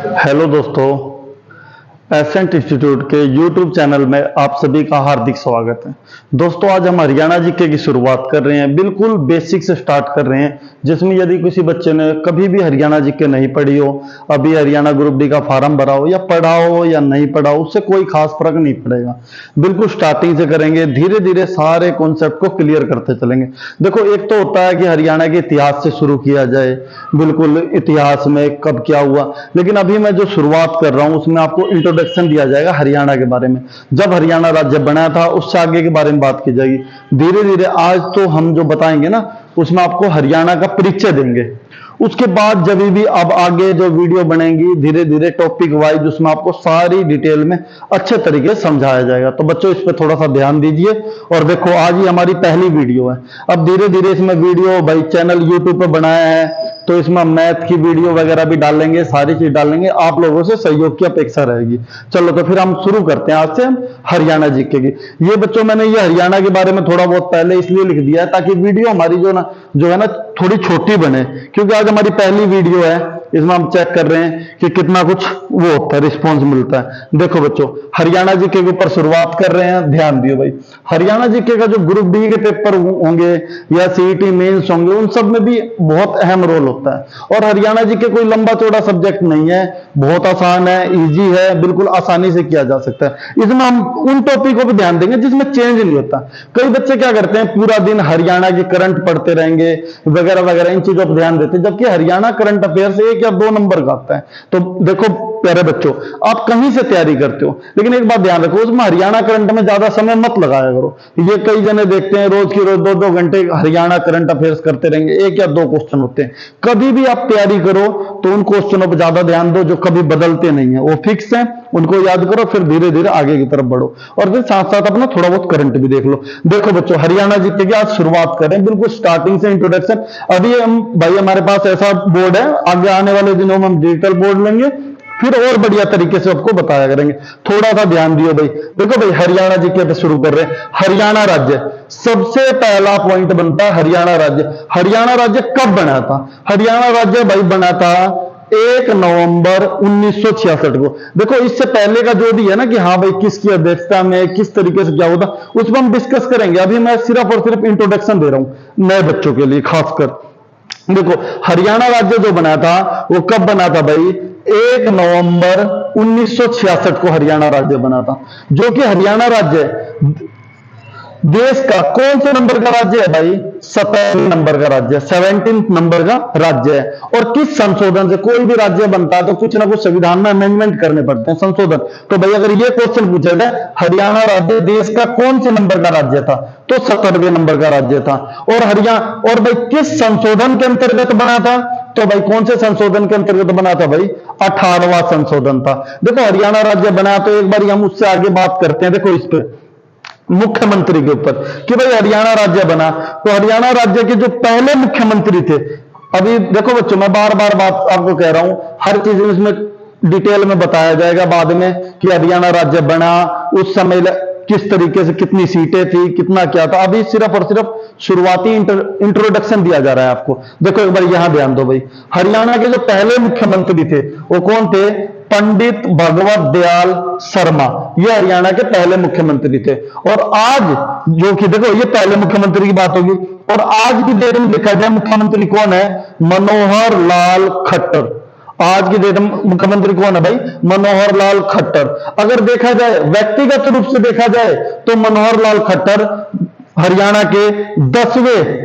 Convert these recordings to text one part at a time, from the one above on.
Hello दोस्तों, accent institute के YouTube channel में आप सभी का हार्दिक स्वागत है। दोस्तों, आज हम हरियाणा जीके की शुरुआत कर रहे हैं, बिल्कुल बेसिक से स्टार्ट कर रहे हैं, जिसमें यदि किसी बच्चे ने कभी भी हरियाणा जीके नहीं पढ़ी हो, अभी हरियाणा ग्रुप डी का फॉर्म भरा हो या पढ़ा हो या नहीं पढ़ा हो, उससे कोई खास फर्क नहीं पड़ेगा। बिल्कुल स्टार्टिंग से करेंगे, धीरे धीरे सारे कॉन्सेप्ट को क्लियर करते चलेंगे। देखो, एक तो होता है कि हरियाणा के इतिहास से शुरू किया जाए, बिल्कुल इतिहास में कब क्या हुआ, लेकिन अभी मैं जो शुरुआत कर रहा हूं उसमें आपको इंट्रोडक्शन दिया जाएगा हरियाणा के बारे में। जब हरियाणा राज्य बना था उससे आगे के बारे में बात की जाएगी। धीरे धीरे आज तो हम जो बताएंगे ना, उसमें आपको हरियाणा का परिचय देंगे। उसके बाद जब भी अब आगे जो वीडियो बनेगी, धीरे धीरे टॉपिक वाइज उसमें आपको सारी डिटेल में अच्छे तरीके से समझाया जाएगा। तो बच्चों, इस पे थोड़ा सा ध्यान दीजिए। और देखो, आज ही हमारी पहली वीडियो है। अब धीरे धीरे इसमें वीडियो भाई चैनल यूट्यूब पे बनाया है, तो इसमें मैथ की वीडियो वगैरह भी डालेंगे, सारी चीज डालेंगे। आप लोगों से सहयोग की अपेक्षा रहेगी। चलो, तो फिर हम शुरू करते हैं आज से हम हरियाणा जीके की। ये बच्चों, मैंने ये हरियाणा के बारे में थोड़ा बहुत पहले इसलिए लिख दिया है ताकि वीडियो हमारी जो है ना थोड़ी छोटी बने, क्योंकि आज हमारी पहली वीडियो है। इसमें हम चेक कर रहे हैं कि कितना कुछ वो होता है, रिस्पॉन्स मिलता है। देखो बच्चों, हरियाणा जीके के ऊपर शुरुआत कर रहे हैं, ध्यान दियो भाई। हरियाणा जीके का जो ग्रुप डी के पेपर होंगे या सीईटी मेंस होंगे, उन सब में भी बहुत अहम रोल होता है। और हरियाणा जीके कोई लंबा चौड़ा सब्जेक्ट नहीं है, बहुत आसान है, इजी है, बिल्कुल आसानी से किया जा सकता है। इसमें हम उन टॉपिक को भी ध्यान देंगे जिसमें चेंज नहीं होता। कई बच्चे क्या करते हैं, पूरा दिन हरियाणा के करंट पढ़ते रहेंगे वगैरह वगैरह, इन चीजों पर ध्यान देते हैं, जबकि हरियाणा करंट अफेयर से 1 या 2 नंबर का आता है। तो देखो प्यारे बच्चों, आप कहीं से तैयारी करते हो, लेकिन एक बात ध्यान रखो, उसमें हरियाणा करंट में ज्यादा समय मत लगाया करो। ये कई जने देखते हैं रोज की रोज 2-2 घंटे हरियाणा करंट अफेयर्स करते रहेंगे, 1 या 2 क्वेश्चन होते हैं। कभी भी आप तैयारी करो तो उन क्वेश्चनों पर ज्यादा ध्यान दो जो कभी बदलते नहीं है, वो फिक्स है, उनको याद करो, फिर धीरे धीरे आगे की तरफ बढ़ो। और फिर साथ साथ अपना थोड़ा बहुत करंट भी देख लो। देखो बच्चों, हरियाणा जीके की आज शुरुआत करें, बिल्कुल स्टार्टिंग से इंट्रोडक्शन। अभी हम भाई हमारे पास ऐसा बोर्ड है, आगे आने वाले दिनों में हम डिजिटल बोर्ड लेंगे, फिर और बढ़िया तरीके से आपको बताया करेंगे। थोड़ा सा ध्यान दियो भाई। देखो भाई, हरियाणा जीके पे शुरू कर रहे हैं। हरियाणा राज्य, सबसे पहला पॉइंट बनता है हरियाणा राज्य। हरियाणा राज्य कब बना था? हरियाणा राज्य भाई बना था 1 नवंबर 1966 को। देखो, इससे पहले का जो भी है ना कि हाँ भाई किसकी अध्यक्षता में किस तरीके से क्या होता, उसमें हम डिस्कस करेंगे। अभी मैं सिर्फ और सिर्फ इंट्रोडक्शन दे रहा हूं नए बच्चों के लिए खासकर। देखो, हरियाणा राज्य जो बना था वो कब बना था भाई? 1 नवंबर 1966 को हरियाणा राज्य बना था। जो कि हरियाणा राज्य देश का कौन से नंबर का राज्य है भाई? 17वें नंबर का राज्य, 17 नंबर का राज्य है। और किस संशोधन से? कोई भी राज्य बनता है तो कुछ ना कुछ संविधान में अमेंडमेंट करने पड़ते हैं, संशोधन। तो भाई अगर ये क्वेश्चन पूछा जाए हरियाणा राज्य देश का कौन से नंबर का राज्य था, तो 17वें नंबर का राज्य था। और भाई किस संशोधन के अंतर्गत बना था? तो भाई कौन से संशोधन के अंतर्गत बना था भाई? 18वां संशोधन था। देखो, हरियाणा राज्य बना तो एक बार हम उससे आगे बात करते हैं। देखो इस पे मुख्यमंत्री के ऊपर कि भाई हरियाणा राज्य बना तो हरियाणा राज्य के जो पहले मुख्यमंत्री थे, अभी देखो बच्चों, मैं बार बार बात आपको कह रहा हूं, हर चीज इसमें डिटेल में बताया जाएगा बाद में कि हरियाणा राज्य बना उस समय किस तरीके से, कितनी सीटें थी, कितना क्या था। अभी सिर्फ और सिर्फ शुरुआती इंट्रोडक्शन दिया जा रहा है आपको। देखो एक बार यहां ध्यान दो भाई, हरियाणा के जो पहले मुख्यमंत्री थे वो कौन थे? पंडित भगवत दयाल शर्मा, ये हरियाणा के पहले मुख्यमंत्री थे। और आज जो कि देखो, ये पहले मुख्यमंत्री की बात होगी, और आज की डेट में देखा जाए मुख्यमंत्री कौन है? मनोहर लाल खट्टर। आज की डेट में मुख्यमंत्री कौन है भाई? मनोहर लाल खट्टर। अगर देखा जाए व्यक्तिगत रूप से देखा जाए तो मनोहर लाल खट्टर हरियाणा के 10वें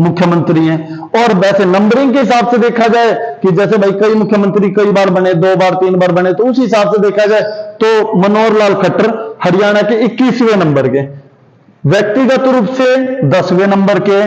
मुख्यमंत्री हैं। और वैसे नंबरिंग के हिसाब से देखा जाए कि जैसे भाई कई मुख्यमंत्री कई बार बने, 2 बार 3 बार बने, तो उस हिसाब से देखा जाए तो मनोहर लाल खट्टर हरियाणा के 21वें नंबर के, व्यक्तिगत रूप से 10वें नंबर के,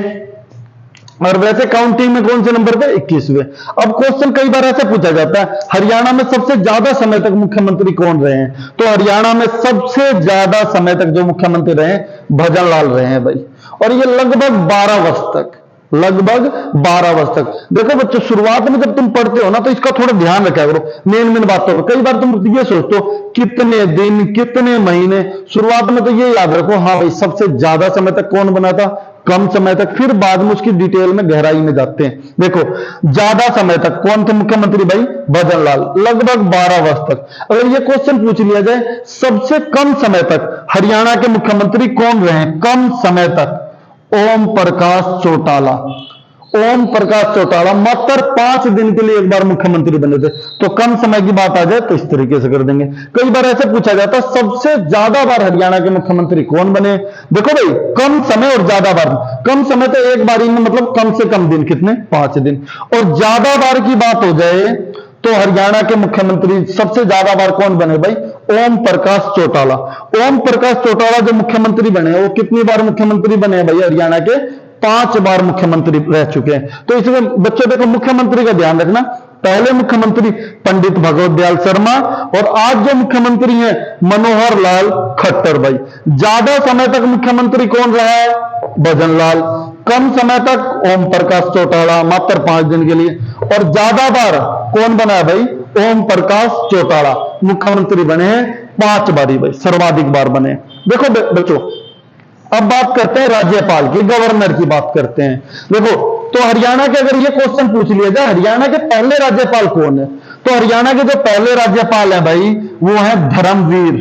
और वैसे काउंटिंग में कौन से नंबर पे? 21वें। अब क्वेश्चन कई बार ऐसे पूछा जाता है, हरियाणा में सबसे ज्यादा समय तक मुख्यमंत्री कौन रहे हैं? तो हरियाणा में सबसे ज्यादा समय तक जो मुख्यमंत्री रहे भजन लाल रहे हैं भाई, और ये लगभग 12 वर्ष तक, लगभग 12 वर्ष तक। देखो बच्चों, शुरुआत में जब तुम पढ़ते हो ना तो इसका थोड़ा ध्यान रखा करो, मेन बातों पर। कई बार तुम ये सोचते हो कितने दिन, कितने महीने, शुरुआत में तो ये याद रखो, हाँ भाई सबसे ज्यादा समय तक कौन बना था? कम समय तक, फिर बाद में उसकी डिटेल में गहराई में जाते हैं। देखो, ज्यादा समय तक कौन थे मुख्यमंत्री भाई? भजन लाल, लगभग 12 वर्ष तक। अगर ये क्वेश्चन पूछ लिया जाए सबसे कम समय तक हरियाणा के मुख्यमंत्री कौन रहे कम समय तक? ओम प्रकाश चौटाला। ओम प्रकाश चौटाला मात्र 5 दिन के लिए एक बार मुख्यमंत्री बने थे। तो कम समय की बात आ जाए तो इस तरीके से कर देंगे। कई बार ऐसे पूछा जाता है सबसे ज्यादा बार हरियाणा के मुख्यमंत्री कौन बने? देखो भाई, कम समय और ज्यादा बार। कम समय तो एक बार ही में, मतलब कम से कम दिन कितने? 5 दिन। और ज्यादा बार की बात हो जाए तो हरियाणा के मुख्यमंत्री सबसे ज्यादा बार कौन बने भाई? ओम प्रकाश चौटाला। ओम प्रकाश चौटाला जो मुख्यमंत्री बने वो कितनी बार मुख्यमंत्री बने हैं भाई? हरियाणा के 5 बार मुख्यमंत्री रह चुके हैं। तो इसमें बच्चों देखो, मुख्यमंत्री का ध्यान रखना। पहले मुख्यमंत्री पंडित भगवत दयाल शर्मा, और आज जो मुख्यमंत्री हैं मनोहर लाल खट्टर भाई। ज्यादा समय तक मुख्यमंत्री कौन रहा है? भजन लाल। कम समय तक ओम प्रकाश चौटाला, मात्र 5 दिन के लिए। और ज्यादा बार कौन बना है भाई? ओम प्रकाश चौटाला मुख्यमंत्री बने हैं 5 बारी भाई, सर्वाधिक बार बने। देखो बच्चों, अब बात करते हैं राज्यपाल की, गवर्नर की बात करते हैं। देखो, तो हरियाणा के अगर ये क्वेश्चन पूछ लिया जाए हरियाणा के पहले राज्यपाल कौन है, तो हरियाणा के जो पहले राज्यपाल हैं भाई वो है धर्मवीर।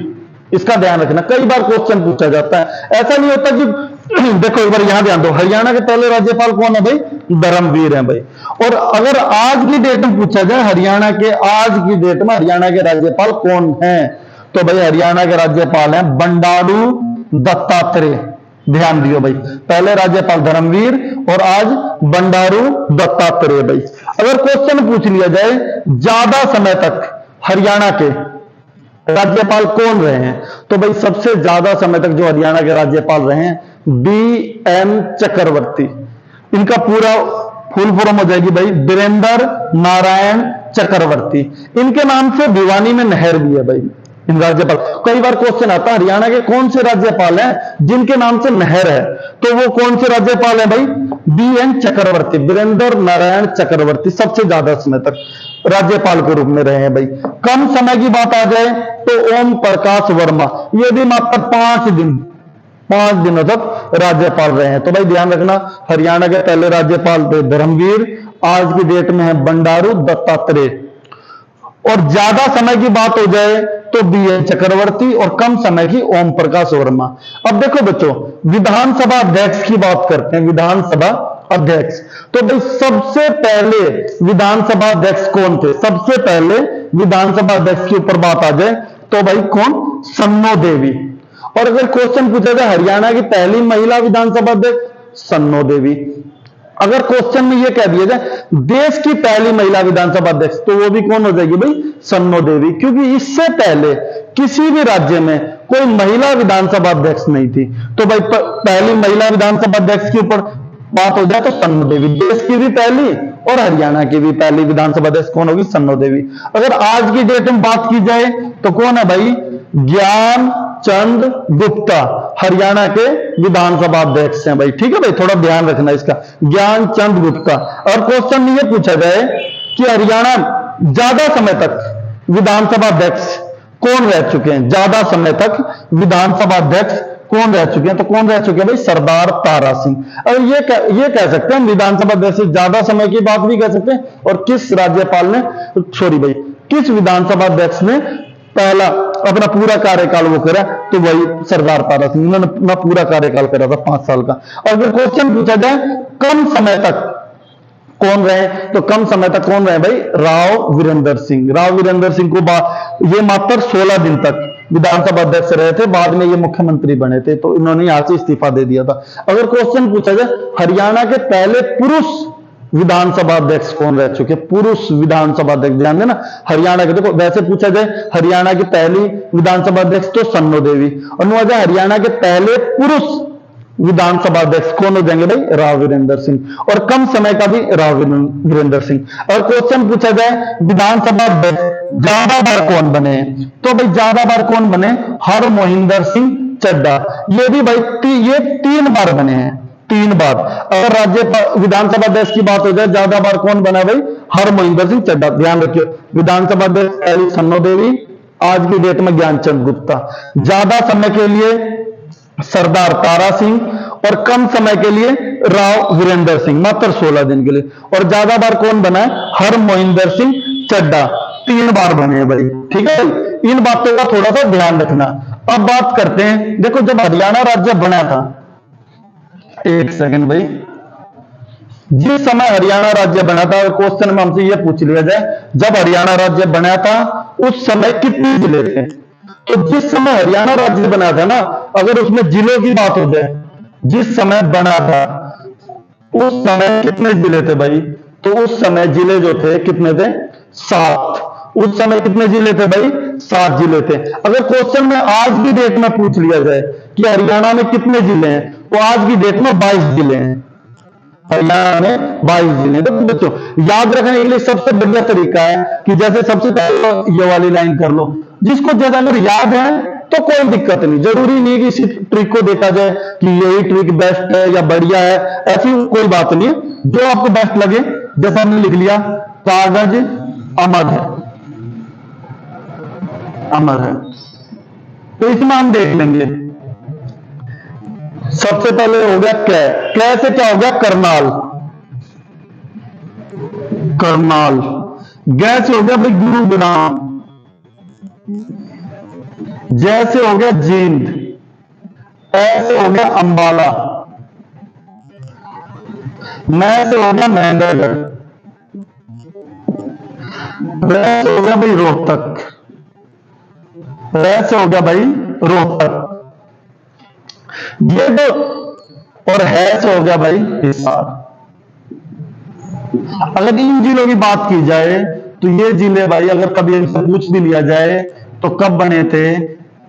इसका ध्यान रखना, कई बार क्वेश्चन पूछा जाता है। ऐसा नहीं होता कि देखो एक बार यहां ध्यान दो, हरियाणा के पहले राज्यपाल कौन है भाई? धर्मवीर है भाई। और अगर आज की डेट में पूछा जाए हरियाणा के आज की डेट में हरियाणा के राज्यपाल कौन है, तो भाई हरियाणा के राज्यपाल हैं बंडारू दत्तात्रेय। ध्यान दियो भाई, पहले राज्यपाल धर्मवीर और आज बंडारू दत्तात्रेय भाई। अगर क्वेश्चन पूछ लिया जाए ज्यादा समय तक हरियाणा के राज्यपाल कौन रहे हैं, तो भाई सबसे ज्यादा समय तक जो हरियाणा के राज्यपाल रहे हैं BN चक्रवर्ती। इनका पूरा फुल फॉर्म हो जाएगी भाई वीरेंद्र नारायण चक्रवर्ती। इनके नाम से भिवानी में नहर भी है भाई। इन राज्यपाल, कई बार क्वेश्चन आता है हरियाणा के कौन से राज्यपाल हैं जिनके नाम से नहर है, तो वो कौन से राज्यपाल हैं भाई? BN चक्रवर्ती, वीरेंद्र नारायण चक्रवर्ती सबसे ज्यादा समय तक राज्यपाल के रूप में रहे हैं भाई। कम समय की बात आ जाए तो ओम प्रकाश वर्मा, ये भी मात्र 5 दिनों तक राज्यपाल रहे हैं। तो भाई ध्यान रखना, हरियाणा के पहले राज्यपाल थे धर्मवीर, आज की डेट में है बंडारू दत्तात्रेय। और ज्यादा समय की बात हो जाए तो BN चक्रवर्ती, और कम समय की ओम प्रकाश वर्मा। अब देखो बच्चों, विधानसभा अध्यक्ष की बात करते हैं। विधानसभा अध्यक्ष, तो भाई सबसे पहले विधानसभा अध्यक्ष कौन थे? सबसे पहले विधानसभा अध्यक्ष के ऊपर बात आ जाए तो भाई कौन? सन्नो देवी। और अगर क्वेश्चन पूछा जाए हरियाणा की पहली महिला विधानसभा अध्यक्ष, सन्नो देवी। अगर क्वेश्चन में यह कह दिया जाए देश की पहली महिला विधानसभा अध्यक्ष, तो वो भी कौन हो जाएगी भाई? सन्नो देवी। क्योंकि इससे पहले किसी भी राज्य में कोई महिला विधानसभा अध्यक्ष नहीं थी। तो भाई पहली महिला विधानसभा अध्यक्ष के ऊपर बात हो जाए तो सन्नो देवी। देश की भी पहली और हरियाणा की भी पहली विधानसभा अध्यक्ष कौन होगी? सन्नो देवी। अगर आज की डेट में बात की जाए तो कौन है भाई? ज्ञान चंद गुप्ता हरियाणा के विधानसभा अध्यक्ष हैं भाई। ठीक है भाई, थोड़ा ध्यान रखना इसका, ज्ञान चंद गुप्ता। और क्वेश्चन में यह पूछा जाए कि हरियाणा ज्यादा समय तक विधानसभा अध्यक्ष कौन रह चुके हैं? ज्यादा समय तक विधानसभा अध्यक्ष कौन रह चुके हैं, तो कौन रह चुके हैं भाई? सरदार तारा सिंह। और ये कह सकते हैं विधानसभा अध्यक्ष से ज्यादा समय की बात भी कह सकते हैं। और किस राज्यपाल ने, सॉरी भाई, किस विधानसभा अध्यक्ष ने पहला अपना पूरा कार्यकाल वो करा, तो वही सरदार तारा सिंह। उन्होंने अपना पूरा कार्यकाल करा था 5 साल का। और अगर क्वेश्चन पूछा जाए कम समय तक कौन रहे, तो कम समय तक कौन रहे भाई? राव वीरेंद्र सिंह। राव वीरेंद्र सिंह को ये मात्र 16 दिन तक विधानसभा अध्यक्ष रहे थे, बाद में ये मुख्यमंत्री बने थे, तो इन्होंने यहां से इस्तीफा दे दिया था। अगर क्वेश्चन पूछा जाए हरियाणा के पहले पुरुष विधानसभा अध्यक्ष कौन रह चुके? पुरुष विधानसभा अध्यक्ष, ध्यान देना, हरियाणा के। देखो वैसे पूछा जाए हरियाणा की पहली विधानसभा अध्यक्ष तो सन्नो देवी, और हरियाणा के पहले पुरुष विधानसभा अध्यक्ष कौन हो जाएंगे भाई? राव वीरेंद्र सिंह। और कम समय का भी राव वीरेंद्र सिंह। और क्वेश्चन पूछा जाए विधानसभा अध्यक्ष ज्यादा बार कौन बने, तो भाई ज्यादा बार कौन बने? हरमोहिंदर सिंह चड्ढा। ये भी भाई ये 3 बार बने हैं, 3 बार। अगर राज्य विधानसभा अध्यक्ष की बात हो जाए ज्यादा बार कौन बना भाई? हरमोहिंदर सिंह चड्ढा। ध्यान रखियो, विधानसभा अध्यक्ष पहली सन्नो देवी, आज की डेट में ज्ञानचंद गुप्ता। ज्यादा समय के लिए सरदार तारा सिंह, और कम समय के लिए राव वीरेंद्र सिंह, मात्र 16 दिन के लिए। और ज्यादा बार कौन बना है? हर मोहिंदर सिंह चड्ढा, 3 बार बने हैं भाई। ठीक है भाई, इन बातों का थोड़ा सा ध्यान रखना। अब बात करते हैं, देखो जब हरियाणा राज्य बना था, एक सेकंड भाई, जिस समय हरियाणा राज्य बना था, क्वेश्चन में हमसे यह पूछ लिया जाए जब हरियाणा राज्य बना था उस समय कितने जिले थे, तो जिस समय हरियाणा राज्य बना था ना, अगर उसमें जिलों की बात हो जाए, जिस समय बना था उस समय कितने जिले थे भाई, तो उस समय जिले जो थे कितने थे? 7। उस समय कितने जिले थे भाई? 7 जिले थे। अगर क्वेश्चन में आज की डेट में पूछ लिया जाए कि हरियाणा में कितने जिले हैं, तो आज की डेट में 22 जिले हैं। हरियाणा में 22 जिले। तो बच्चों याद रखने के लिए सबसे बढ़िया तरीका है कि जैसे सबसे पहले ये वाली लाइन कर लो, जिसको जैसा अगर याद है तो कोई दिक्कत नहीं, जरूरी नहीं कि इसी ट्रिक को देखा जाए कि यही ट्रिक बेस्ट है या बढ़िया है, ऐसी कोई बात नहीं है। जो आपको बेस्ट लगे, जैसा हमने लिख लिया, कागज अमर है, अमर है, तो इसमें हम देख लेंगे। सबसे पहले हो गया कै से क्या हो गया? करनाल, करनाल। गै से हो गया भाई गुरुग्राम, जैसे हो गया जींद, ऐसे हो गया अंबाला, मैं से हो गया महेंद्रगढ़, से हो गया भाई रोहतक, से हो गया भाई रोहतक, ये तो, और है से हो गया भाई हिसार। अगर इन जिलों की बात की जाए तो ये जिले भाई अगर कभी इनसे पूछ भी लिया जाए तो कब बने थे?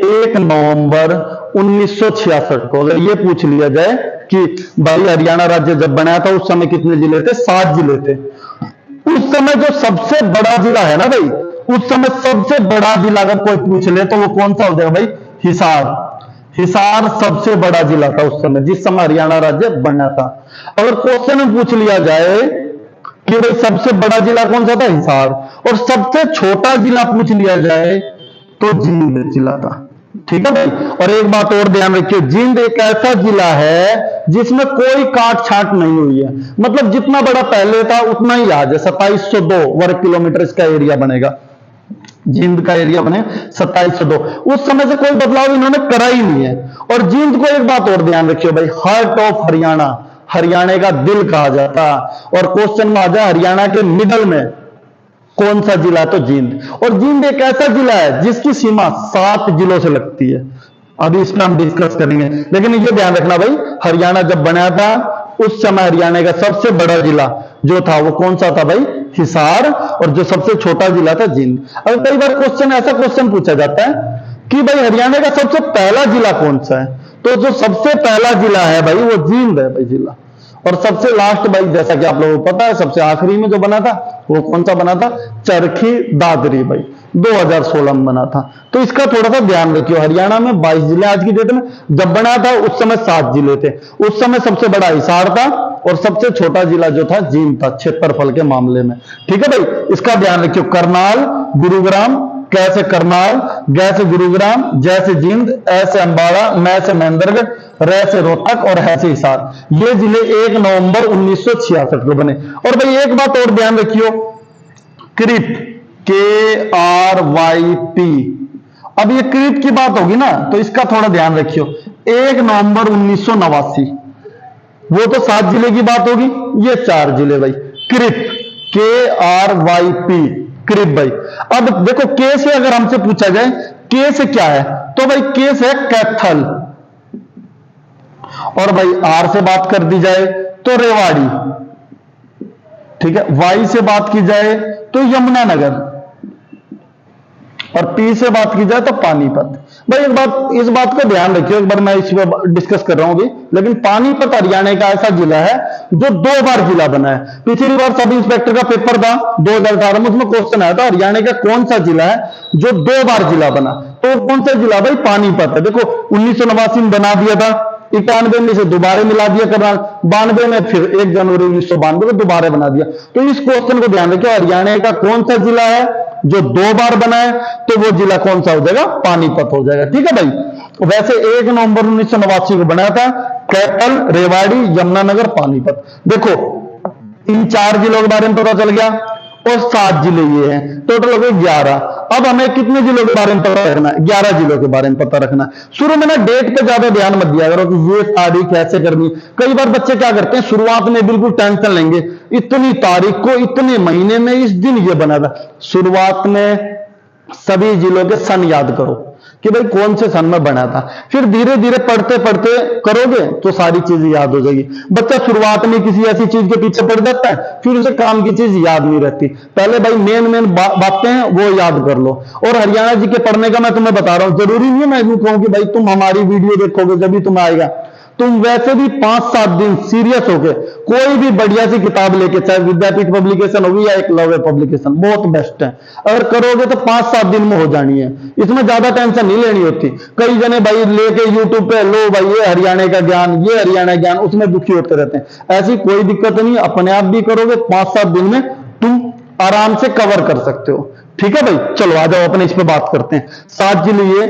1 नवंबर 1966 को। अगर ये पूछ लिया जाए कि भाई हरियाणा राज्य जब बनाया था उस समय कितने जिले थे? 7 जिले थे। उस समय जो सबसे बड़ा जिला है ना भाई, उस समय सबसे बड़ा जिला अगर कोई पूछ ले तो वो कौन सा हो जाएगा भाई? हिसार। हिसार सबसे बड़ा जिला था उस समय, जिस समय हरियाणा राज्य बना था। अगर क्वेश्चन में पूछ लिया जाए कि भाई सबसे बड़ा जिला कौन सा था? हिसार। और सबसे छोटा जिला पूछ लिया जाए तो जींद जिला था। ठीक है भाई। और एक बात और ध्यान रखिए, जींद एक ऐसा जिला है जिसमें कोई काट छांट नहीं हुई है, मतलब जितना बड़ा पहले था उतना ही आज है। 2702 वर्ग किलोमीटर इसका एरिया बनेगा, जींद का एरिया बने 2702। उस समय से कोई बदलाव इन्होंने करा ही नहीं है। और जींद को एक बात और ध्यान रखिए भाई, हार्ट ऑफ हरियाणा, हरियाणा का दिल कहा जाता। और क्वेश्चन में आ जाए हरियाणा के मिडल में कौन सा जिला, तो जींद। और जींद एक ऐसा जिला है जिसकी सीमा 7 जिलों से लगती है। अभी इसमें हम डिस्कस करेंगे, लेकिन ये ध्यान रखना भाई, हरियाणा जब बना था उस समय हरियाणा का सबसे बड़ा जिला जो था वो कौन सा था भाई? हिसार। और जो सबसे छोटा जिला था जींद। अब कई बार क्वेश्चन ऐसा क्वेश्चन पूछा जाता है कि भाई हरियाणा का सबसे पहला जिला कौन सा है, तो जो सबसे पहला जिला है भाई वो जींद है भाई जिला। और सबसे लास्ट भाई, जैसा कि आप लोगों को पता है, सबसे आखिरी में जो बना था वो कौन सा बना था? चरखी दादरी भाई, 2016 में बना था। तो इसका थोड़ा सा ध्यान रखियो। हरियाणा में 22 जिले आज की डेट में, जब बना था उस समय 7 जिले थे। उस समय सबसे बड़ा हिसार था और सबसे छोटा जिला जो था जींद था, क्षेत्रफल के मामले में। ठीक है भाई, इसका ध्यान रखियो। करनाल, गुरुग्राम, कैसे करनाल, गैसे गुरुग्राम, जैसे जींद, ऐसे अंबाला, मैं से महेंद्रगढ़, रै से रोहतक और है से हिसार। ये जिले 1 नवंबर 1966 को बने। और भाई एक बात और ध्यान रखियो, क्रिप, KRYP। अब ये क्रिप की बात होगी ना तो इसका थोड़ा ध्यान रखियो। 1 नवंबर 1989, वो तो 7 जिले की बात होगी, ये 4 जिले भाई। क्रिप, KRYP, क्रिप भाई। अब देखो के से अगर हमसे पूछा जाए के से क्या है, तो भाई के से कैथल। और भाई आर से बात कर दी जाए तो रेवाड़ी। ठीक है, वाई से बात की जाए तो यमुनानगर, और पी से बात की जाए तो पानीपत। भाई एक बात, इस बात का ध्यान रखिए, एक बार मैं इस पर डिस्कस कर रहा हूं अभी, लेकिन पानीपत हरियाणा का ऐसा जिला है जो 2 बार जिला बना है। पिछली बार सब इंस्पेक्टर का पेपर था 2018 में, उसमें क्वेश्चन आया था हरियाणा का कौन सा जिला है जो 2 बार जिला बना, तो कौन सा जिला भाई? पानीपत है। देखो 1989 में बना दिया था, 91 में से दोबारा मिला दिया करनाल, 92 में फिर 1 जनवरी 1992 में दोबारा बना दिया। तो इस क्वेश्चन को ध्यान रखिए, हरियाणा का कौन सा जिला है जो 2 बार बना है, तो वो जिला कौन सा हो जाएगा? पानीपत हो जाएगा। ठीक है भाई। वैसे 1 नवंबर 1989 को बनाया था। कैथल, रेवाड़ी, यमुनानगर, पानीपत। देखो इन 4 जिलों के बारे में पता चल गया और 7 जिले ये हैं, टोटल हो गए 11। अब हमें कितने जिलों के बारे में पता रखना है? 11 जिलों के बारे में पता रखना है। शुरू में ना डेट पे ज्यादा ध्यान मत दिया करो कि ये तारीख ऐसे करनी। कई बार बच्चे क्या करते हैं, शुरुआत में बिल्कुल टेंशन लेंगे, इतनी तारीख को इतने महीने में इस दिन ये बना था। शुरुआत में सभी जिलों के सन याद करो कि भाई कौन से सन में बना था, फिर धीरे धीरे पढ़ते पढ़ते करोगे तो सारी चीजें याद हो जाएगी। बच्चा शुरुआत में किसी ऐसी चीज के पीछे पड़ जाता है, फिर उसे काम की चीज याद नहीं रहती। पहले भाई मेन बातें हैं वो याद कर लो। और हरियाणा जी के पढ़ने का मैं तुम्हें बता रहा हूं, जरूरी नहीं है मैं यूं कहूं कि भाई तुम हमारी वीडियो देखोगे जब भी तुम्हें आएगा। तुम वैसे भी 5-7 दिन सीरियस होके कोई भी बढ़िया सी किताब लेके, चाहे विद्यापीठ पब्लिकेशन होगी या एकलव्य पब्लिकेशन, बहुत बेस्ट है। अगर करोगे तो 5-7 दिन में हो जानी है, इसमें ज्यादा टेंशन नहीं लेनी होती। कई जने भाई लेके यूट्यूब पे लो भाई ये हरियाणा का ज्ञान, ये हरियाणा ज्ञान, उसमें दुखी होते रहते हैं। ऐसी कोई दिक्कत नहीं, अपने आप भी करोगे 5-7 दिन में तुम आराम से कवर कर सकते हो। ठीक है भाई, चलो आ जाओ अपने इस पे बात करते हैं। 7 जिले ये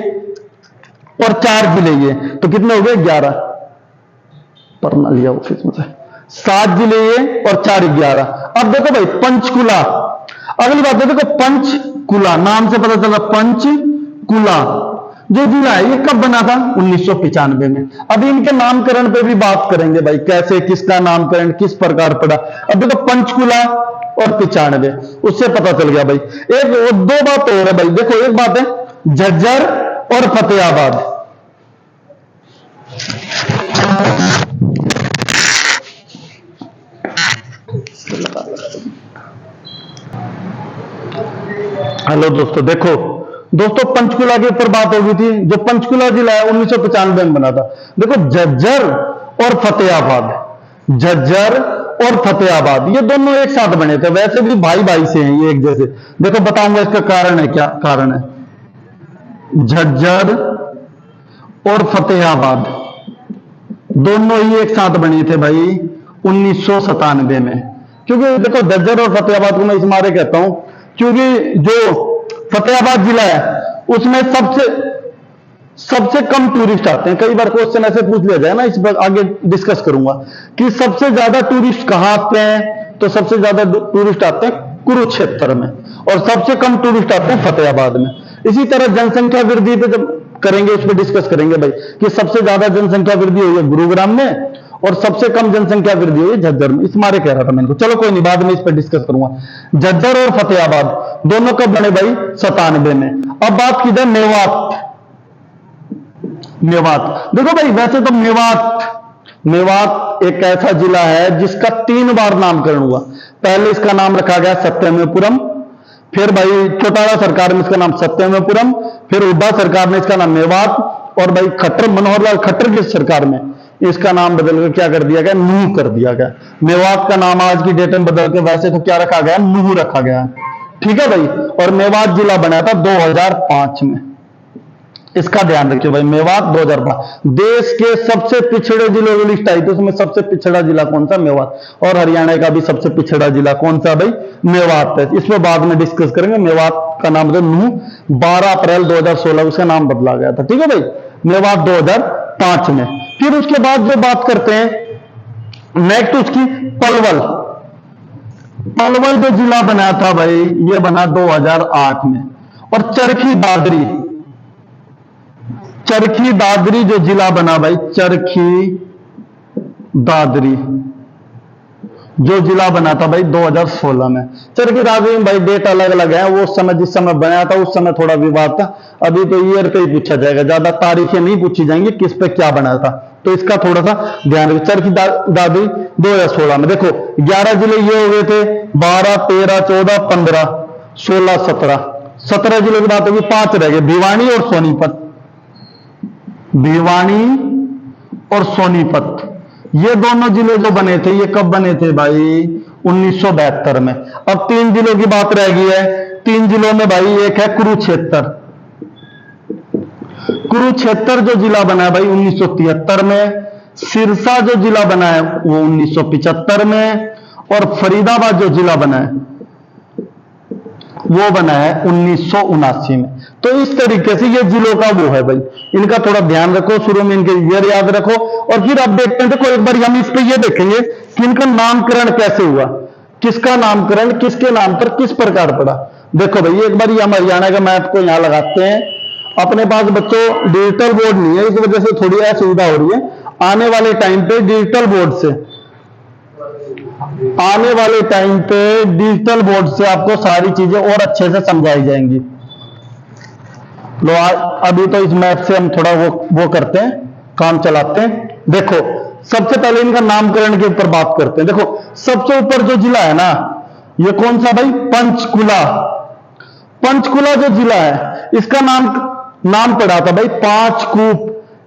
और 4 जिले ये, तो कितने हो गए? 11। पढ़ना लिया ऑफिस में से। 7 जिले ये और 4 11। अब देखो भाई पंचकुला, अगली बात है, देखो पंचकुला नाम से पता चला। पंचकुला जो जिला है ये कब बना था? 1995 में। अभी इनके नामकरण पे भी बात करेंगे भाई, कैसे किसका नामकरण किस प्रकार पड़ा। अब देखो पंचकुला और 95, उससे पता चल गया भाई। एक 2 बात और है भाई, देखो एक बात है झज्जर और फतेहाबाद। हेलो दोस्तों, देखो दोस्तों पंचकुला के ऊपर बात हो गई थी। जो पंचकुला जिला है 1995 में बना था। देखो झज्जर और फतेहाबाद, झज्जर और फतेहाबाद ये दोनों एक साथ बने थे। वैसे भी भाई भाई से हैं ये एक जैसे। देखो बताऊंगा इसका कारण है, क्या कारण है। झज्जर और फतेहाबाद दोनों ही एक साथ बने थे भाई 1997 में। क्योंकि देखो झज्जर और फतेहाबाद को मैं इस मारे कहता हूं क्योंकि जो फतेहाबाद जिला है उसमें सबसे कम टूरिस्ट आते हैं। कई बार क्वेश्चन ऐसे पूछ लिया जाए ना, इस पर आगे डिस्कस करूंगा कि सबसे ज्यादा टूरिस्ट कहां आते हैं। तो सबसे ज्यादा टूरिस्ट आते हैं कुरुक्षेत्र में और सबसे कम टूरिस्ट आते हैं फतेहाबाद में। इसी तरह जनसंख्या वृद्धि पे जब करेंगे इस पर डिस्कस करेंगे भाई कि सबसे ज्यादा जनसंख्या वृद्धि हुई है गुरुग्राम में और सबसे कम जनसंख्या वृद्धि हुई है झज्जर में। इस मारे कह रहा था मैंने को, चलो कोई नहीं, बाद में इस पर डिस्कस करूंगा। झज्जर और फतेहाबाद दोनों कब बने भाई? 97 में। अब बात की जाए मेवात। मेवात देखो भाई, वैसे तो मेवात एक ऐसा जिला है जिसका 3 बार नामकरण हुआ। पहले इसका नाम रखा गया सत्यमेवपुरम, फिर भाई चौटाला सरकार में इसका नाम सत्यमेवपुरम, फिर हुड्डा सरकार ने इसका नाम मेवात, और भाई खट्टर मनोहरलाल खट्टर की सरकार में इसका नाम बदलकर क्या कर दिया गया? नूह कर दिया गया। मेवात का नाम आज की डेट में बदल के वैसे तो क्या रखा गया? नूह रखा गया। ठीक है भाई। और मेवात जिला बना था 2005 में, इसका ध्यान रखिए भाई। मेवात 2005 देश के सबसे पिछड़े जिलों की लिस्ट आई थी, उसमें सबसे पिछड़ा जिला कौन सा? मेवात। और हरियाणा का भी सबसे पिछड़ा जिला कौन सा भाई? मेवात है। इसमें बाद में डिस्कस करेंगे। मेवात का नाम नूह 12 अप्रैल 2016 उसका नाम बदला गया था। ठीक है भाई, मेवात 2005 में। फिर उसके बाद जो बात करते हैं नेक्स्ट उसकी पलवल। पलवल जो जिला बना था भाई ये बना 2008 में। और चरखी दादरी जो जिला बना भाई, चरखी दादरी जो जिला बना था भाई 2016 में। चरखी दादरी में भाई डेट अलग अलग है, वो समय जिस समय बनाया था उस समय थोड़ा विवाद था। अभी तो ईयर पे ही पूछा जाएगा, ज्यादा तारीखें नहीं पूछी जाएंगी किस पे क्या बना था, तो इसका थोड़ा सा ध्यान रखिए। चरखी दादरी 2016 में। देखो 11 जिले ये हो गए थे, 12 13 14 15 16 17 जिलों की बात होगी। 5 रह गए, भिवानी और सोनीपत। भिवानी और सोनीपत ये दोनों जिले जो बने थे ये कब बने थे भाई? 1972 में। अब 3 जिलों की बात रह गई है। 3 जिलों में भाई एक है कुरुक्षेत्र। कुरुक्षेत्र जो जिला बना है भाई 1973 में। सिरसा जो जिला बना है वो 1975 में। और फरीदाबाद जो जिला बना है वो बना है 1979 में। तो इस तरीके से ये जिलों का वो है भाई, इनका थोड़ा ध्यान रखो, शुरू में इनके ईयर याद रखो, और फिर अब देखते हैं। देखो एक बार हम इस पे ये देखेंगे कि इनका नामकरण कैसे हुआ, किसका नामकरण किसके नाम पर किस प्रकार पड़ा। देखो भाई एक बार हम हरियाणा का मैप को यहां लगाते हैं। अपने पास बच्चों डिजिटल बोर्ड नहीं है, इस वजह से थोड़ी असुविधा हो रही है। आने वाले टाइम पे डिजिटल बोर्ड से आपको सारी चीजें और अच्छे से समझाई जाएंगी। लो अभी तो इस मैप से हम थोड़ा वो करते हैं, काम चलाते हैं। देखो सबसे पहले इनका नामकरण के ऊपर बात करते हैं। देखो सबसे ऊपर जो जिला है ना, ये कौन सा भाई, पंचकुला। पंचकुला जो जिला है, इसका नाम पड़ा था भाई 5 कूप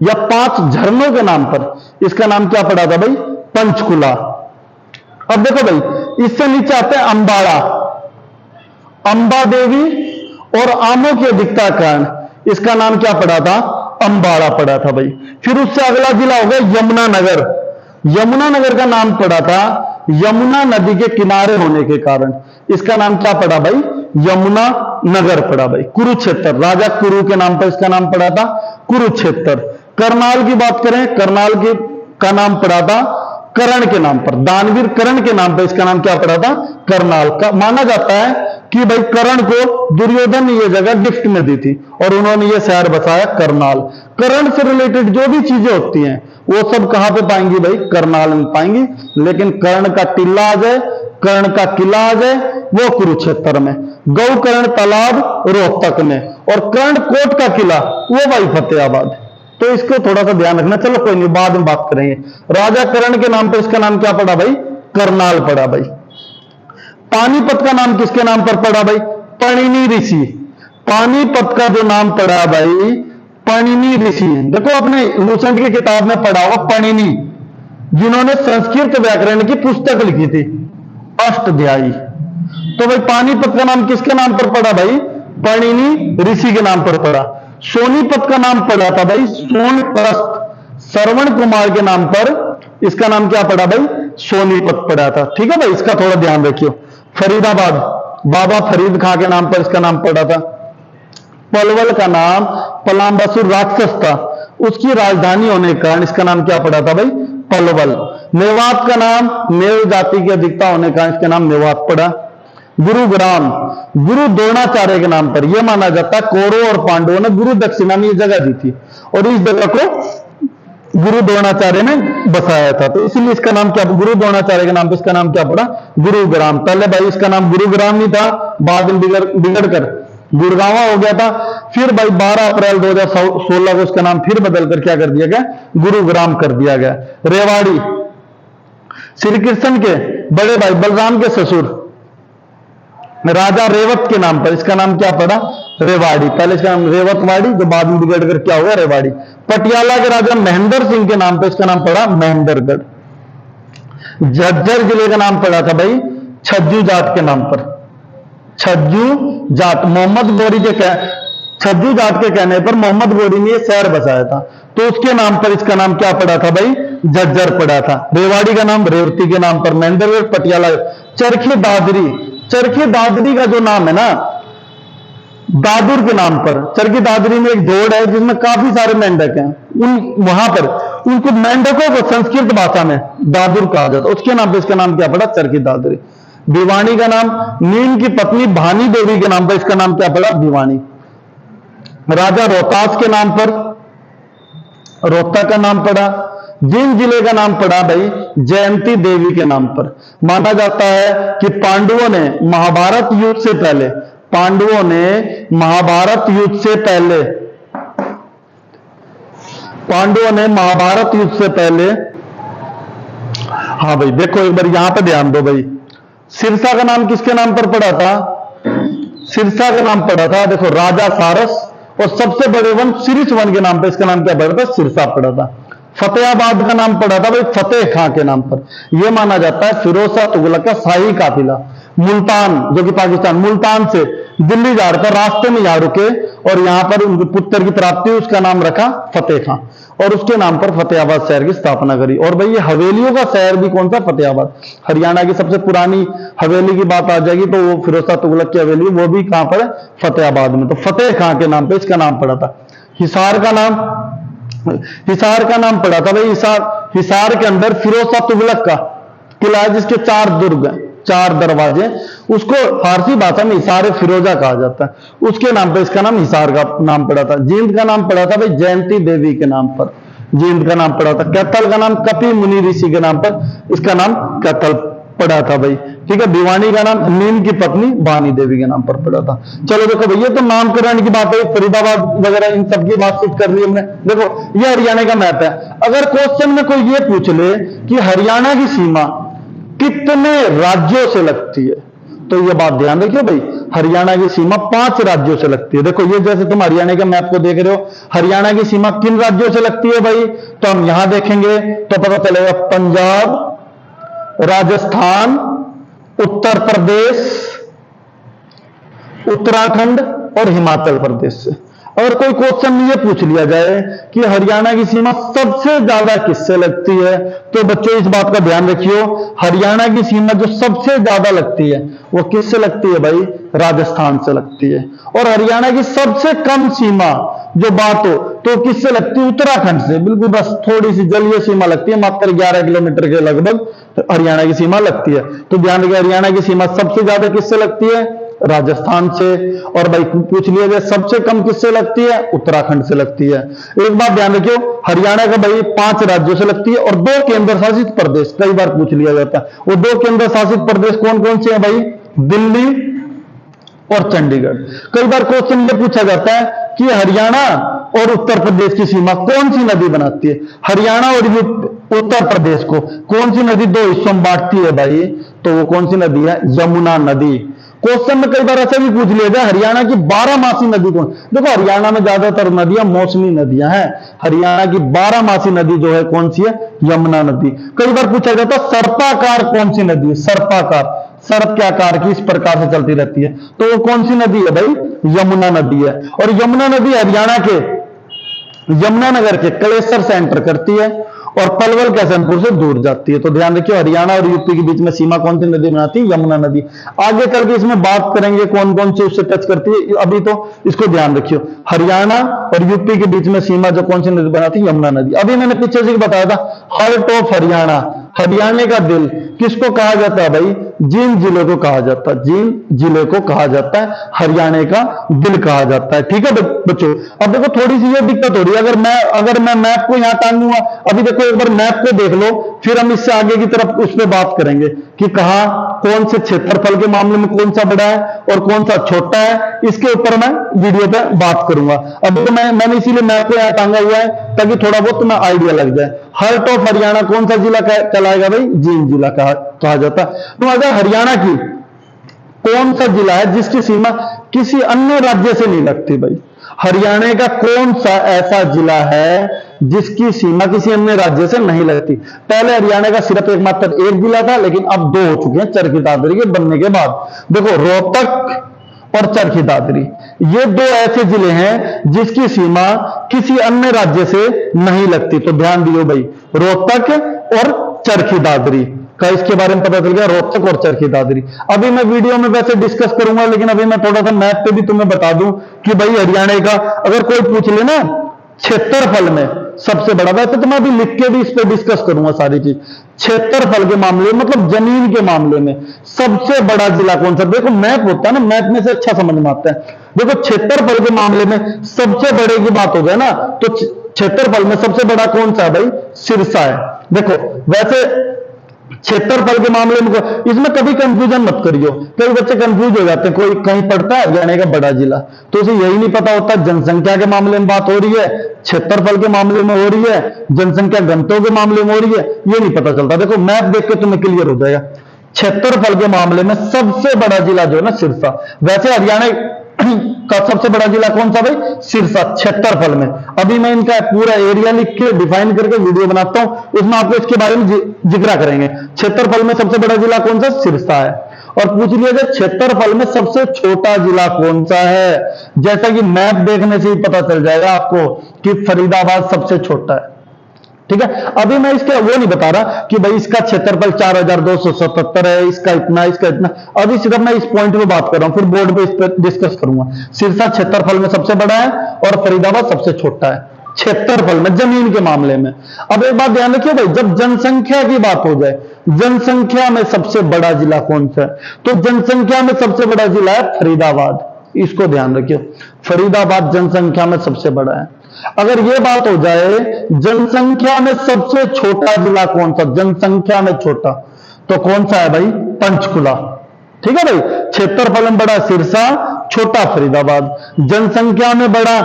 या 5 झरनों के नाम पर। इसका नाम क्या पड़ा था भाई, पंचकुला। अब देखो भाई इससे नीचे आते हैं अंबाड़ा, अंबा देवी और आमों की अधिकता कारण इसका नाम क्या पड़ा था, अंबाड़ा पड़ा था भाई। फिर उससे अगला जिला हो गया यमुना नगर। यमुना नगर का नाम पड़ा था यमुना नदी के किनारे होने के कारण। इसका नाम क्या पड़ा भाई, यमुना नगर पड़ा भाई। कुरुक्षेत्र, राजा कुरु के नाम पर इसका नाम पड़ा था कुरुक्षेत्र। करनाल की बात करें, करनाल का नाम पड़ा था कर्ण के नाम पर, दानवीर कर्ण के नाम पर इसका नाम क्या पड़ा था, करनाल का। माना जाता है कि भाई कर्ण को दुर्योधन ने यह जगह गिफ्ट में दी थी और उन्होंने यह शहर बसाया करनाल। कर्ण से रिलेटेड जो भी चीजें होती हैं वो सब कहां पे पाएंगी भाई, करनाल में पाएंगी। लेकिन कर्ण का टिल्ला आ जाए, कर्ण का किला आ जाए, वो कुरुक्षेत्र में। गौकर्ण तालाब रोहतक में, और कर्ण कोट का किला वो भाई फतेहाबाद। तो इसको थोड़ा सा ध्यान रखना। चलो कोई नहीं, बाद में बात करेंगे। राजा कर्ण के नाम पर इसका नाम क्या पड़ा भाई, करनाल पड़ा भाई। पानीपत का नाम किसके नाम पर पड़ा भाई, पणिनि ऋषि। पानीपत का जो नाम पड़ा भाई पणिनि ऋषि। देखो अपने लूसेंट की किताब में पढ़ा होगा पणिनि, जिन्होंने संस्कृत व्याकरण की पुस्तक लिखी थी अष्टध्यायी। तो भाई पानीपत का नाम किसके नाम पर पड़ा भाई, पणिनि ऋषि के नाम पर पड़ा। सोनीपत का नाम पड़ा था भाई सोनप्रस्थ, श्रवण कुमार के नाम पर इसका नाम क्या पड़ा भाई, सोनीपत पड़ा था। ठीक है भाई, इसका थोड़ा ध्यान रखियो। फरीदाबाद, बाबा फरीद खां के नाम पर इसका नाम पड़ा था। पलवल का नाम पलाम्बासुर राक्षस था, उसकी राजधानी होने के कारण इसका नाम क्या पड़ा था भाई, पलवल। मेवात का नाम मेव जाति की अधिकता होने का इसका नाम मेवात पड़ा। गुरुग्राम, गुरु द्रोणाचार्य के नाम पर यह माना जाता है कौरवों और पांडवों ने गुरु दक्षिणा में यह जगह दी थी और इस जगह को गुरु द्रोणाचार्य ने बसाया था। तो इसीलिए इसका नाम क्या, गुरु द्रोणाचार्य के नाम पर इसका नाम क्या पड़ा, गुरुग्राम। पहले भाई इसका नाम गुरुग्राम नहीं था, बाद में बिगड़कर गुड़गांव हो गया था। फिर भाई 12 अप्रैल 2016 को इसका नाम फिर बदलकर क्या कर दिया गया, गुरुग्राम कर दिया गया। रेवाड़ी, श्री कृष्ण के बड़े भाई बलराम के ससुर राजा रेवत के नाम पर इसका नाम क्या पड़ा, रेवाड़ी। पहले इसका नाम रेवतवाड़ी, जो बाद में बिगड़कर क्या हुआ, रेवाड़ी। पटियाला के राजा महेंद्र सिंह के नाम पर इसका नाम पड़ा महेंद्रगढ़। झज्जर जिले का नाम पड़ा था भाई छज्जू जाट के नाम पर, छज्जू जाट। मोहम्मद गौरी के छज्जू जाट के कहने पर मोहम्मद गौरी ने यह शहर बसाया था, तो उसके नाम पर इसका नाम क्या पड़ा था भाई, झज्जर पड़ा था। रेवाड़ी का नाम रेवती के नाम पर, महेंद्रगढ़, पटियाला। चरखी दादरी, चरखी दादरी का जो नाम है ना, दादुर के नाम पर। चरखी दादरी में एक जोड़ है जिसमें काफी सारे मेंढक हैं, वहां पर उनको मेंढकों को संस्कृत भाषा में दादुर कहा जाता है, उसके नाम पर इसका नाम क्या पड़ा, चरखी दादरी। भिवानी का नाम नीम की पत्नी भानी देवी के नाम पर इसका नाम क्या पड़ा, भिवानी। राजा रोहतास के नाम पर रोहतक का नाम पड़ा। जिन जिले का नाम पड़ा भाई जयंती देवी के नाम पर। माना जाता है कि पांडवों ने महाभारत युद्ध से पहले, पांडवों ने महाभारत युद्ध से पहले, पांडवों ने महाभारत युद्ध से पहले, हाँ भाई देखो एक बार यहां पर ध्यान दो भाई, सिरसा का नाम किसके नाम पर पड़ा था, सिरसा का नाम पड़ा था देखो राजा सारस, और सबसे बड़े वन सिरिस वन के नाम पर इसका नाम क्या पड़ा था, सिरसा पड़ा था। फतेहाबाद का नाम पड़ा था भाई फतेह खां के नाम पर। यह माना जाता है फिरोज शाह तुगलक का शाही काफिला मुल्तान, जो कि पाकिस्तान, मुल्तान से दिल्ली जा रहा था, रास्ते में यहां रुके और यहां पर उनके पुत्र की प्राप्ति, उसका नाम रखा फतेह खां। और उसके नाम पर फतेहाबाद शहर की स्थापना करी। और भाई ये हवेलियों का शहर भी कौन सा? फतेहाबाद। हरियाणा की सबसे पुरानी हवेली की बात आ जाएगी तो वो फिरोज शाह तुगलक की हवेली, वो भी कहां पर है? फतेहाबाद में। तो फतेह खां के नाम पे इसका नाम पड़ा था। हिसार का नाम पड़ा था भाई, हिसार के अंदर फिरोज शाह तुगलक का किला है जिसके 4 दुर्ग हैं, 4 दरवाजे, उसको फारसी भाषा में हिसार फिरोजा कहा जाता है। उसके नाम पर इसका नाम हिसार का नाम पड़ा था। जींद का नाम पड़ा था भाई जयंती देवी के नाम पर, जींद का नाम पड़ा था। कैथल का नाम कपि मुनि ऋषि के नाम पर इसका नाम कैथल पड़ा था भाई, ठीक है। भिवानी का नाम नीम की पत्नी भानी देवी के नाम पर पड़ा था। चलो देखो भैया, तो नामकरण की बात है, फरीदाबाद वगैरह इन सब की बातचीत कर ली हमने। देखो ये हरियाणा का मैप है। अगर क्वेश्चन में कोई ये पूछ ले कि हरियाणा की सीमा कितने राज्यों से लगती है, तो ये बात ध्यान रखियो भाई, हरियाणा की सीमा 5 राज्यों से लगती है। देखो ये जैसे तुम हरियाणा के मैप को देख रहे हो, हरियाणा की सीमा किन राज्यों से लगती है भाई? तो हम यहां देखेंगे तो पता चलेगा पंजाब, राजस्थान, उत्तर प्रदेश, उत्तराखंड और हिमाचल प्रदेश से। अगर कोई क्वेश्चन में ये पूछ लिया जाए कि हरियाणा की सीमा सबसे ज्यादा किससे लगती है, तो बच्चों इस बात का ध्यान रखियो, हरियाणा की सीमा जो सबसे ज्यादा लगती है वो किससे लगती है भाई? राजस्थान से लगती है। और हरियाणा की सबसे कम सीमा जो बात हो तो किससे लगती है? उत्तराखंड से। बिल्कुल बस थोड़ी सी जलीय सीमा लगती है, मात्र 11 किलोमीटर के लगभग हरियाणा की सीमा लगती है। तो ध्यान रखिए, हरियाणा की सीमा सबसे ज्यादा किससे लगती है? राजस्थान से। और भाई पूछ लिया जाए सबसे कम किससे लगती है? उत्तराखंड से लगती है। एक बात ध्यान रखियो, हरियाणा का भाई 5 राज्यों से लगती है और 2 केंद्र शासित प्रदेश, कई बार पूछ लिया जाता है। वो 2 केंद्र शासित प्रदेश कौन कौन से हैं भाई? दिल्ली और चंडीगढ़। कई बार क्वेश्चन ये पूछा जाता है कि हरियाणा और उत्तर प्रदेश की सीमा कौन सी नदी बनाती है? हरियाणा और उत्तर प्रदेश को कौन सी नदी 2 हिस्सों में बांटती है भाई? तो वो कौन सी नदी है? यमुना नदी। क्वेश्चन में कई बार ऐसा भी पूछ लिया जाए हरियाणा की 12मासी नदी कौन? देखो हरियाणा में ज्यादातर नदियां मौसमी नदियां हैं। हरियाणा की 12मासी नदी जो है कौन सी है? यमुना नदी। कई बार पूछा जाता है सर्पाकार कौन सी नदी है? सर्पाकार, सर्प के आकार की इस प्रकार से चलती रहती है, तो वो कौन सी नदी है भाई? यमुना नदी है। और यमुना नदी हरियाणा के यमुनानगर के कलेसर से एंटर करती है और पलवल कैसनपुर से दूर जाती है। तो ध्यान रखिए, हरियाणा और यूपी के बीच में सीमा कौन सी नदी बनाती है? यमुना नदी। आगे चल के इसमें बात करेंगे कौन कौन सी उससे टच करती है, अभी तो इसको ध्यान रखियो, हरियाणा और यूपी के बीच में सीमा जो कौन सी नदी बनाती है? यमुना नदी। अभी मैंने पीछे से बताया था हार्ट ऑफ हरियाणा, हरियाणा का दिल किसको कहा जाता है भाई? जींद जिले को कहा जाता है, जींद जिले को कहा जाता है, हरियाणा का दिल कहा जाता है। ठीक है बच्चों, अब देखो थोड़ी सी ये दिक्कत हो रही है, अगर मैं मैप को यहां टांगूंगा, अभी देखो एक बार मैप को देख लो, फिर हम इससे आगे की तरफ उस पर बात करेंगे कि कहा कौन से क्षेत्रफल के मामले में कौन सा बड़ा है और कौन सा छोटा है, इसके ऊपर मैं वीडियो पे बात करूंगा। अब तो मैंने इसीलिए मैप को यहां टांगा हुआ है ताकि थोड़ा बहुत तुम्हें आइडिया लग जाए। हार्ट ऑफ हरियाणा कौन सा जिला कहलाएगा भाई? जींद जिला कहा जाता है। तो अगर हरियाणा की कौन सा जिला है जिसकी सीमा किसी अन्य राज्य से नहीं लगती भाई? हरियाणा का कौन सा ऐसा जिला है जिसकी सीमा किसी अन्य राज्य से नहीं लगती? पहले हरियाणा का सिर्फ एकमात्र एक जिला था, लेकिन अब 2 हो चुके हैं चरखी दादरी के बनने के बाद। देखो रोहतक और चरखी दादरी, ये 2 ऐसे जिले हैं जिसकी सीमा किसी अन्य राज्य से नहीं लगती। तो ध्यान दियो भाई, रोहतक और चरखी दादरी का इसके बारे में पता चल गया, रोहतक और चरखी दादरी। अभी मैं वीडियो में वैसे डिस्कस करूंगा, लेकिन अभी मैं थोड़ा सा मैप पे भी तुम्हें बता दूं कि भाई हरियाणा का अगर कोई पूछ ले ना क्षेत्रफल में सबसे बड़ा, वैसे तो मैं अभी लिख के भी इस पे डिस्कस करूंगा सारी चीज, क्षेत्रफल के मामले में मतलब जमीन के मामले में सबसे बड़ा जिला कौन सा? देखो मैप होता है ना, मैप में से अच्छा समझ में आता है। देखो क्षेत्रफल के मामले में सबसे बड़े की बात हो जाए ना, तो क्षेत्रफल में सबसे बड़ा कौन सा है भाई? सिरसा है। देखो वैसे क्षेत्रफल के मामले में इसमें कभी कंफ्यूजन मत करियो, कई बच्चे कंफ्यूज हो जाते हैं, कोई कहीं पढ़ता है हरियाणा का बड़ा जिला तो उसे यही नहीं पता होता जनसंख्या के मामले में बात हो रही है, क्षेत्रफल के मामले में हो रही है, जनसंख्या घनत्व के मामले में हो रही है, ये नहीं पता चलता। देखो मैप देख के तुम्हें क्लियर हो जाएगा। क्षेत्रफल के मामले में सबसे बड़ा जिला जो है ना सिरसा। वैसे हरियाणा का सबसे बड़ा जिला कौन सा भाई? सिरसा क्षेत्रफल में। अभी मैं इनका पूरा एरिया लिख के डिफाइन करके वीडियो बनाता हूं, उसमें आपको इसके बारे में जिक्र करेंगे। क्षेत्रफल में सबसे बड़ा जिला कौन सा? सिरसा है। और पूछ लिया जाए क्षेत्रफल में सबसे छोटा जिला कौन सा है, जैसा कि मैप देखने से ही पता चल जाएगा आपको कि फरीदाबाद सबसे छोटा है। ठीक है, अभी मैं इसके वो नहीं बता रहा कि भाई इसका क्षेत्रफल 4277 है, इसका इतना, इसका इतना। अभी सिर्फ मैं इस पॉइंट पे बात कर रहा हूं, फिर बोर्ड पे इस पर डिस्कस करूंगा। सिरसा क्षेत्रफल में सबसे बड़ा है और फरीदाबाद सबसे छोटा है क्षेत्रफल में, जमीन के मामले में। अब एक बात ध्यान रखिए भाई, जब जनसंख्या की बात हो जाए, जनसंख्या में सबसे बड़ा जिला कौन सा है, तो जनसंख्या में सबसे बड़ा जिला है फरीदाबाद। इसको ध्यान रखिए, फरीदाबाद जनसंख्या में सबसे बड़ा है। अगर यह बात हो जाए जनसंख्या में सबसे छोटा जिला कौन सा, जनसंख्या में छोटा, तो कौन सा है भाई, पंचकुला। ठीक है भाई, क्षेत्रफल में बड़ा सिरसा, छोटा फरीदाबाद, जनसंख्या में बड़ा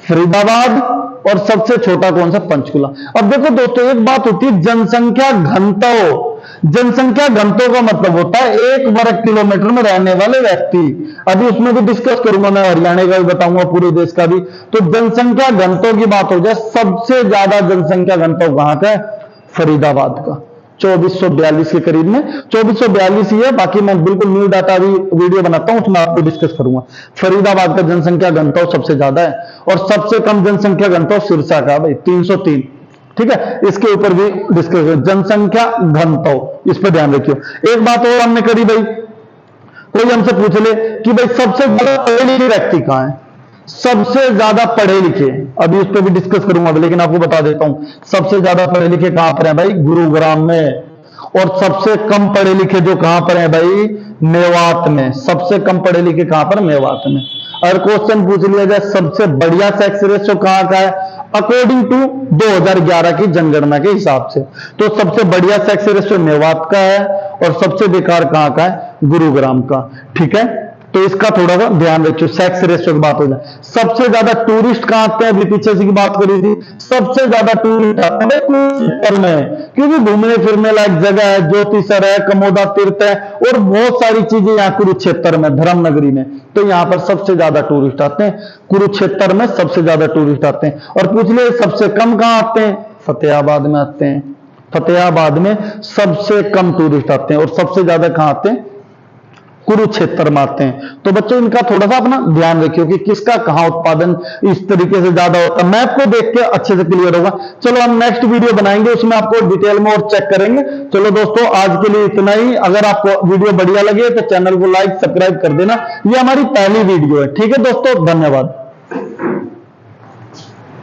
फरीदाबाद और सबसे छोटा कौन सा, पंचकुला। अब देखो दोस्तों, एक बात होती है जनसंख्या घनत्व। जनसंख्या घनत्व का मतलब होता है 1 वर्ग किलोमीटर में रहने वाले व्यक्ति। अभी उसमें भी डिस्कस करूंगा, मैं हरियाणा का भी बताऊंगा, पूरे देश का भी। तो जनसंख्या घनत्व की बात हो जाए, सबसे ज्यादा जनसंख्या घनत्व कहां का है, फरीदाबाद का, 2442 के करीब में। 2442 ही है, बाकी मैं बिल्कुल न्यू डाटा भी वीडियो बनाता हूं, उसमें आपको डिस्कस करूंगा। फरीदाबाद का जनसंख्या घनत्व सबसे ज्यादा है और सबसे कम जनसंख्या घनत्व सिरसा का भाई 303। ठीक है, इसके ऊपर भी डिस्कस, जनसंख्या घनत्व, इस पर ध्यान रखियो। एक बात और हमने करी भाई, कोई हमसे पूछ ले कि भाई सबसे ज्यादा पढ़े लिखे व्यक्ति कहां है, सबसे ज्यादा पढ़े लिखे, अभी उस पर भी डिस्कस करूंगा, लेकिन आपको बता देता हूं सबसे ज्यादा पढ़े लिखे कहां पर है भाई, गुरुग्राम में। और सबसे कम पढ़े लिखे जो कहां पर है भाई, मेवात में। सबसे कम पढ़े लिखे कहां पर, मेवात में। अगर क्वेश्चन पूछ लिया जाए सबसे बढ़िया सेक्स रेशियो कहां का है, अकॉर्डिंग टू 2011 की जनगणना के हिसाब से, तो सबसे बढ़िया सेक्स रेशियो मेवात का है और सबसे बेकार कहां का है, गुरुग्राम का। ठीक है, तो इसका थोड़ा सा ध्यान रखिए, सेक्स रेशियो की बात हो जाए। सबसे ज्यादा टूरिस्ट कहां आते हैं, अभी पीछे से की बात करी थी, सबसे ज्यादा टूरिस्ट आते हैं कुरुक्षेत्र में, क्योंकि घूमने फिरने लायक जगह है, ज्योतिसर है, कमोदा तीर्थ है और बहुत सारी चीजें यहाँ कुरुक्षेत्र में, धर्मनगरी में। तो यहाँ पर सबसे ज्यादा टूरिस्ट आते हैं, कुरुक्षेत्र में सबसे ज्यादा टूरिस्ट आते हैं। और पूछ ले सबसे कम कहां आते हैं, फतेहाबाद में आते हैं। फतेहाबाद में सबसे कम टूरिस्ट आते हैं और सबसे ज्यादा कहां आते हैं, कुरुक्षेत्र में आते हैं। तो बच्चों इनका थोड़ा सा अपना ध्यान रखियो कि किसका कहां उत्पादन इस तरीके से ज्यादा होता है, मैप को देख के अच्छे से क्लियर होगा। चलो हम नेक्स्ट वीडियो बनाएंगे, उसमें आपको डिटेल में और चेक करेंगे। चलो दोस्तों, आज के लिए इतना ही। अगर आपको वीडियो बढ़िया लगे तो चैनल को लाइक सब्सक्राइब कर देना। ये हमारी पहली वीडियो है। ठीक है दोस्तों, धन्यवाद।